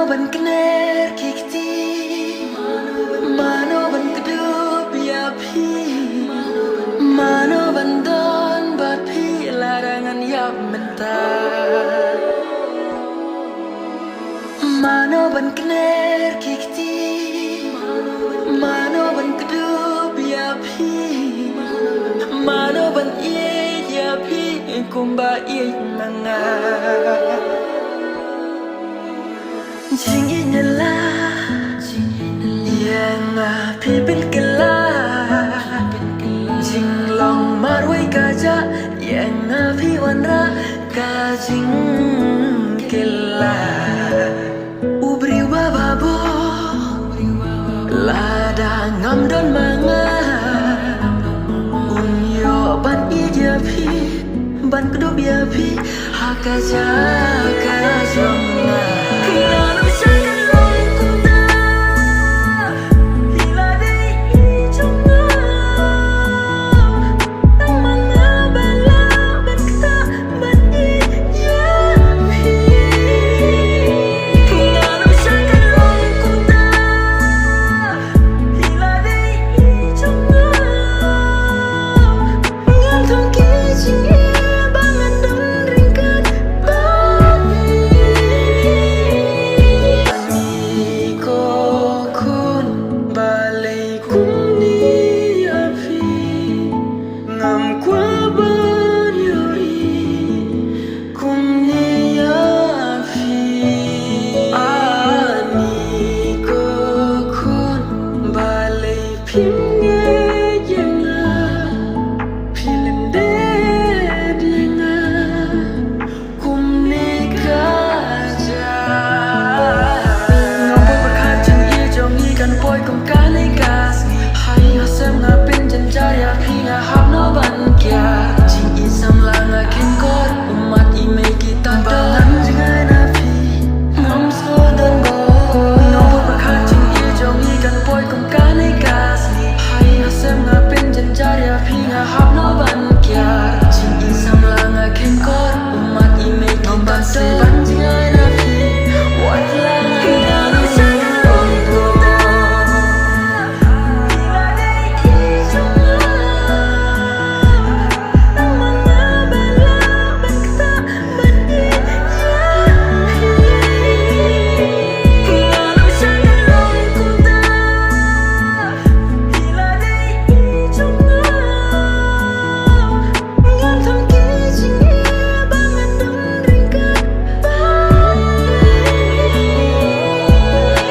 ban kner kikti mano ban kedup ya pi mano ban don bat pi larangan ya mentar mano ban kner kikti mano ban kedup ya pi mano ban ye ya pi kumba ye manga Jing inyala yang api pilkela Jing long marwai kaja yang api wanra kajing kela Ubri wababo lada ngamdon manga Unyo ban ijapi ban kedop yapi hakaja kajong